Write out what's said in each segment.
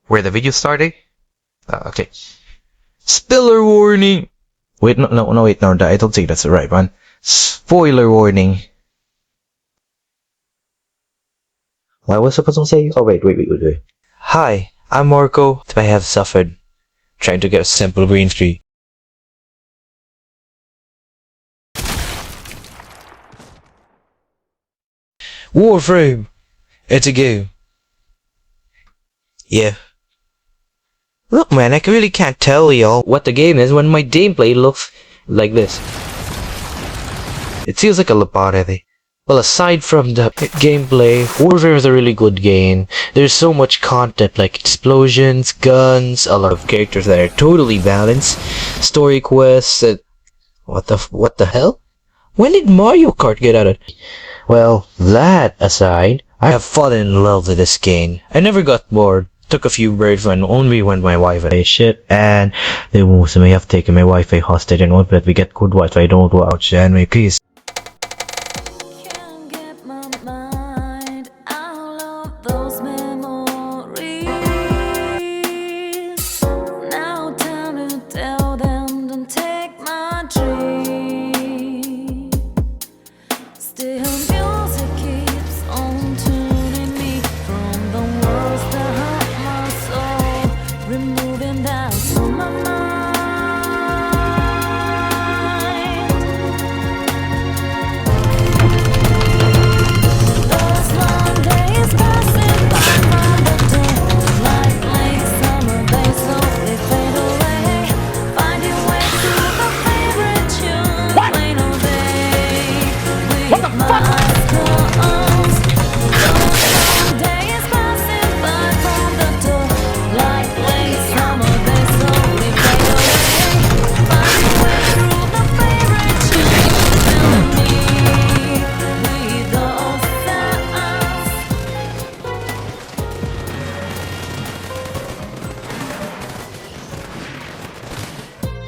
Where the video started? Okay. Spiller warning! Wait, no, wait, no, I don't think that's the right one. Spoiler warning. What was I supposed to say? Oh, wait. Hi, I'm Marco. I have suffered trying to get a simple green screen. Warframe! It's a game. Yeah. Look, man, I really can't tell y'all what the game is when my gameplay looks like this. It feels like a laboratory. Well, aside from the gameplay, Warframe is a really good game. There's so much content like explosions, guns, a lot of characters that are totally balanced, story quests, what the hell? When did Mario Kart get added? Well, that aside, I have fallen in love with this game. I never got bored. Took a few breaks only when my Wi-Fi shit, and they most may have taken my Wi-Fi hostage and won't let me get good Wi-Fi. Don't watch anime, please.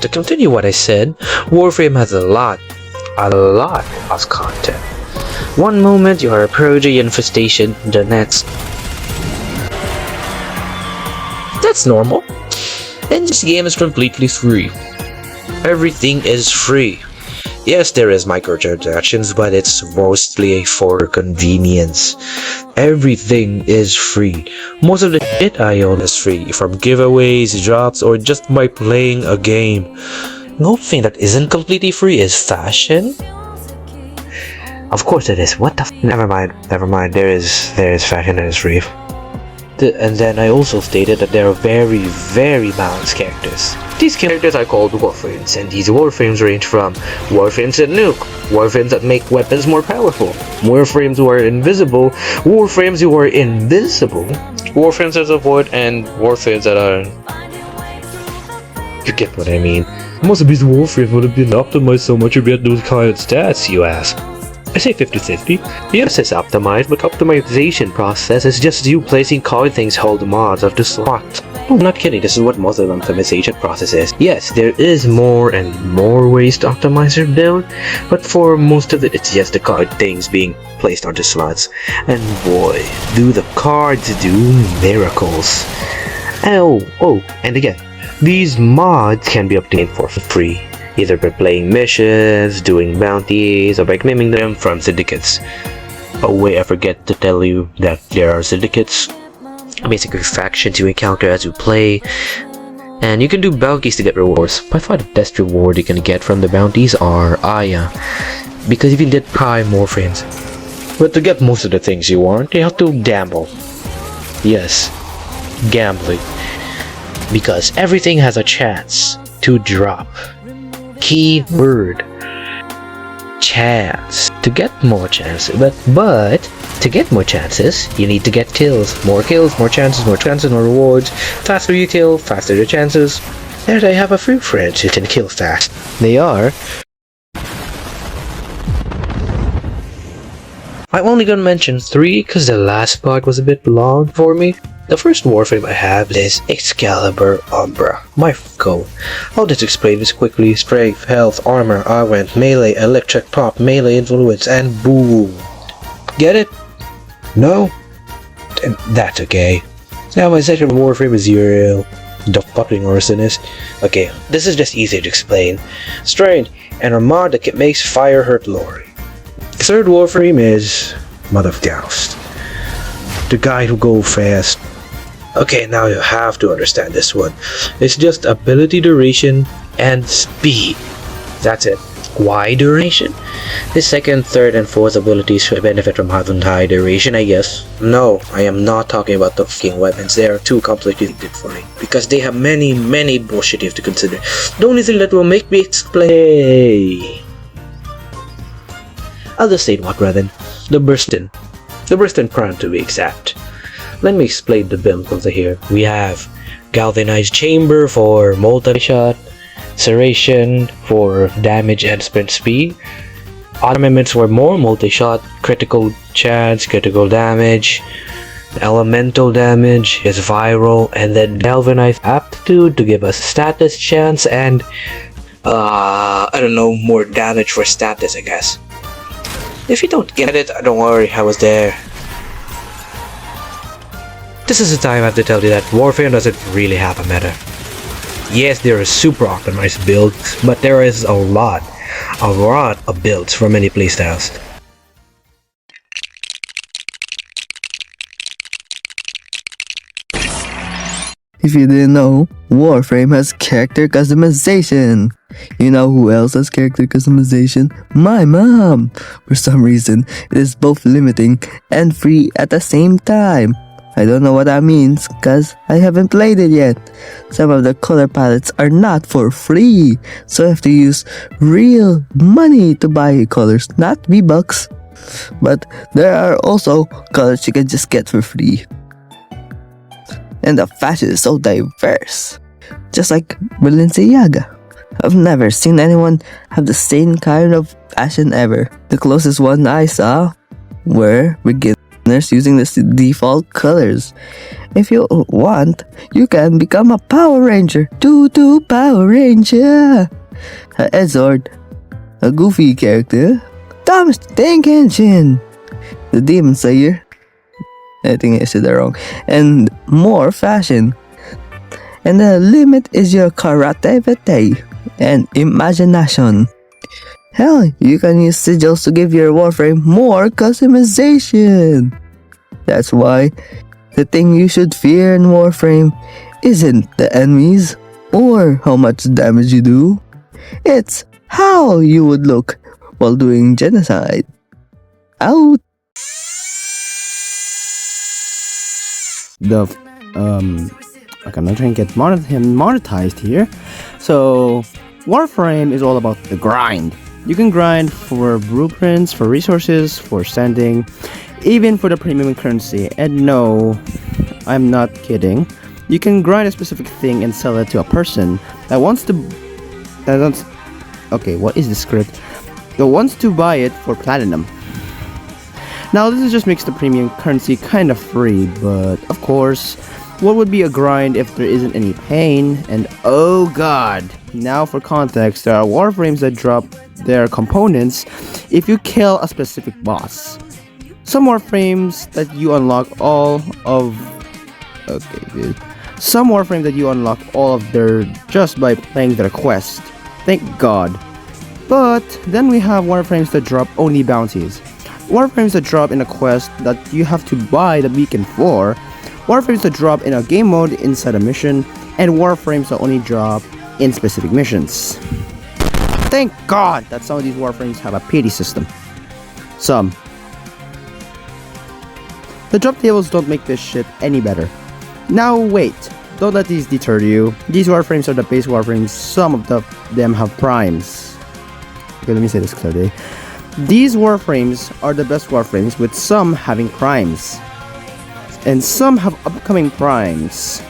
To continue what I said, Warframe has a lot of content. One moment you are a prodigy infestation, the next... That's normal. And this game is completely free. Everything is free. Yes, there is microtransactions, but it's mostly for convenience. Everything is free. Most of the shit I own is free, from giveaways, drops, or just by playing a game. No thing that isn't completely free is fashion. Of course it is. What the f? Never mind. There is fashion that is free. And then I also stated that there are very, very balanced characters. These characters are called Warframes, and these Warframes range from Warframes that nuke, Warframes that make weapons more powerful, Warframes who are invisible, Warframes who are invincible, Warframes that avoid, and Warframes that are... You get what I mean. Most of these Warframes would have been optimized so much to get those kind of stats, you ask. I say 50-50. Yes, it's optimized, but optimization process is just you placing card things hold mods of the slot. No, I'm not kidding, this is what most of the optimization process is. Yes, there is more and more ways to optimize your build, but for most of it, it's just the card things being placed onto slots. And boy, do the cards do miracles. Oh, and again, these mods can be obtained for free, either by playing missions, doing bounties, or by claiming them from syndicates. Oh wait, I forget to tell you that there are syndicates, basically factions you encounter as you play, and you can do bounties to get rewards. By far the best reward you can get from the bounties are Aya, because if you did buy more friends. But to get most of the things you want, you have to gamble. Yes, gambling. Because everything has a chance to drop. Key word, chance. To get more chances, but to get more chances, you need to get kills, more chances, more rewards. Faster you kill, faster the chances. There I have a few friends who can kill fast. They are... I'm only gonna mention 3 because the last part was a bit long for me. The first Warframe I have is Excalibur Umbra, my foe. I'll just explain this quickly. Strength, health, armor, augment, melee, electric pop, melee influence, and boom. Get it? No? Then that's okay. So my second Warframe is your the fucking arsonist. Okay, this is just easy to explain. Strain, an armada that makes fire hurt Lori. Third Warframe is Mother of Joust, the guy who go fast. Okay, now you have to understand this one. It's just ability duration and speed. That's it. Why duration? The second, third, and fourth abilities benefit from having high duration, I guess. No, I am not talking about the fucking weapons. They are too complicated for me. Because they have many bullshit you have to consider. The only thing that will make me explain... I'll just say what rather than the Burstin. The Burstin Crown to be exact. Let me explain the build over here. We have Galvanized Chamber for multi-shot, Serration for damage and sprint speed, Armaments for more multi-shot, critical chance, critical damage, elemental damage is viral, and then Galvanized Aptitude to give us status chance and I don't know, more damage for status, I guess. If you don't get it, don't worry, I was there. This is the time I have to tell you that Warframe doesn't really have a meta. Yes, there are super optimized builds, but there is a lot of builds for many playstyles. If you didn't know, Warframe has character customization. You know who else has character customization? My mom! For some reason, it is both limiting and free at the same time. I don't know what that means, cause I haven't played it yet. Some of the color palettes are not for free, so I have to use real money to buy colors, not V-Bucks. But there are also colors you can just get for free. And the fashion is so diverse, just like Balenciaga. I've never seen anyone have the same kind of fashion ever. The closest one I saw were beginners using the default colors. If you want, you can become a Power Ranger. Tutu Power Ranger. A Ezord, a Goofy character. Thomas the Tank Engine, the Demon Slayer. I think I said that wrong. And more fashion. And the limit is your creativity and imagination. Hell, you can use sigils to give your Warframe more customization. That's why the thing you should fear in Warframe isn't the enemies or how much damage you do. It's how you would look while doing genocide. Out. Okay, I'm not trying to get monetized here. So Warframe is all about the grind. You can grind for blueprints, for resources, for standing, even for the premium currency. And no, I'm not kidding. You can grind a specific thing and sell it to a person that wants to what is the script? That wants to buy it for platinum. Now this just makes the premium currency kind of free, but of course, what would be a grind if there isn't any pain? And oh god, now for context, there are Warframes that drop their components if you kill a specific boss. Some Warframes that you unlock Some Warframes that you unlock all of their just by playing their quest. Thank god. But then we have Warframes that drop only bounties. Warframes that drop in a quest that you have to buy the beacon for, Warframes that drop in a game mode inside a mission, and Warframes that only drop in specific missions. Thank god that some of these Warframes have a pity system. Some. The drop tables don't make this shit any better. Now wait, don't let these deter you. These Warframes are the base Warframes, some of them have primes. Okay, let me say this clearly. These Warframes are the best Warframes, with some having primes. And some have upcoming primes.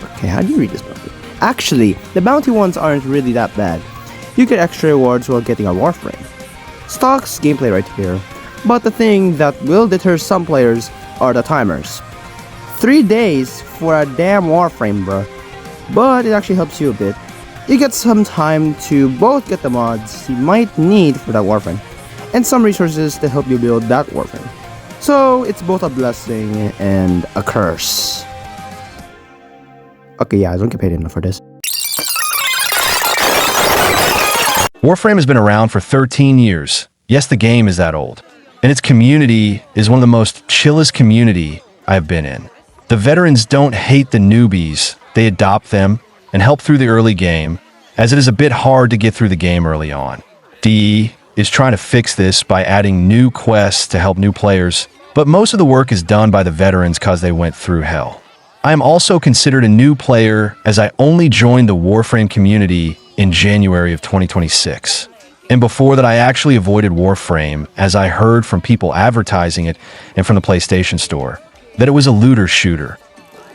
Okay, how do you read this book? Actually, the bounty ones aren't really that bad. You get extra rewards while getting a Warframe. Stocks gameplay right here. But the thing that will deter some players are the timers. 3 days for a damn Warframe, bruh. But it actually helps you a bit. You get some time to both get the mods you might need for that Warframe, and some resources to help you build that Warframe. So it's both a blessing and a curse. Okay, yeah, I don't get paid enough for this. Warframe has been around for 13 years. Yes, the game is that old. And its community is one of the most chillest community I've been in. The veterans don't hate the newbies. They adopt them and help through the early game, as it is a bit hard to get through the game early on. DE is trying to fix this by adding new quests to help new players, but most of the work is done by the veterans because they went through hell. I am also considered a new player as I only joined the Warframe community in January of 2026. And before that, I actually avoided Warframe as I heard from people advertising it and from the PlayStation Store that it was a looter shooter.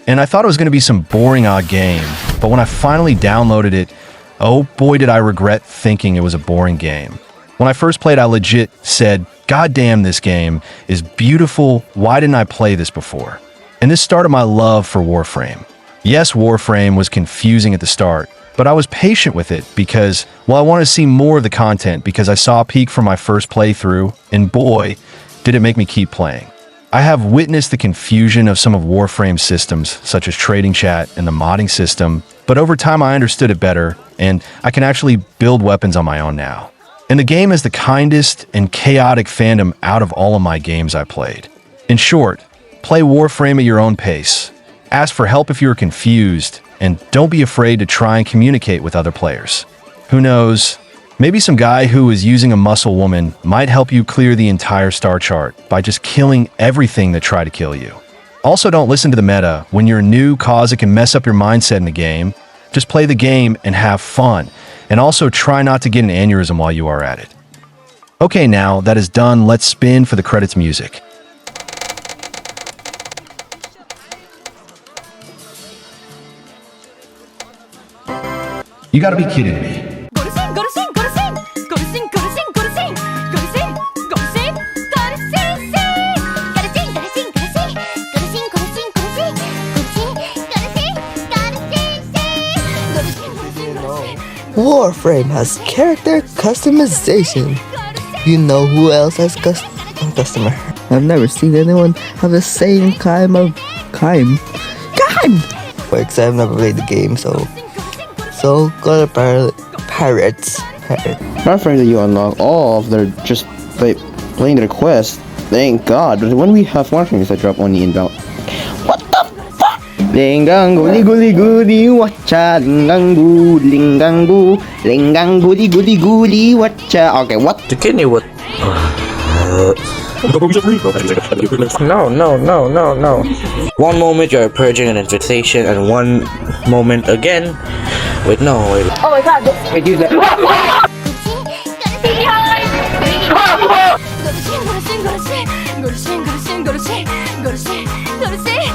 And I thought it was going to be some boring odd game, but when I finally downloaded it, oh boy did I regret thinking it was a boring game. When I first played, I legit said, God damn, this game is beautiful. Why didn't I play this before? And this started my love for Warframe. Yes, Warframe was confusing at the start, but I was patient with it because, well, I wanted to see more of the content because I saw a peak from my first playthrough, and boy, did it make me keep playing. I have witnessed the confusion of some of Warframe's systems, such as trading chat and the modding system, but over time I understood it better, and I can actually build weapons on my own now. And the game is the kindest and chaotic fandom out of all of my games I played. In short, play Warframe at your own pace. Ask for help if you are confused, and don't be afraid to try and communicate with other players. Who knows? Maybe some guy who is using a muscle woman might help you clear the entire star chart by just killing everything that try to kill you. Also, don't listen to the meta when you're new cause it can mess up your mindset in the game. Just play the game and have fun. And also try not to get an aneurysm while you are at it. Okay, now that is done, let's spin for the credits music. You gotta be kidding me. Go to sing, go to sing, go to sing, go to sing, go to sing, go to sing, go to sing, go to sing, go to sing, sing. Go to sing, go to sing, go to sing, go to sing, go to sing, go to sing, go to sing, go to sing, go to sing, sing. Go to sing, go to sing, go to sing. Warframe has character customization. You know who else has customer? I've never seen anyone have the same kind of Because I've never played the game, so go to pirates. Not afraid that you unlock all of their just playing their quest. Thank God. But when we have Warframes that drop only inbound. What the fuck? Linggang goody goody goody watcha. Linggang goody goody goody watcha. Okay, what? The kidney would. No. One moment you're purging an infestation, and one moment again. Wait, no, wait. Oh my God! I do that. Go to sing, go to sing, go to sing, go to sing, go to sing, go to sing, go to sing, go to sing, go to sing.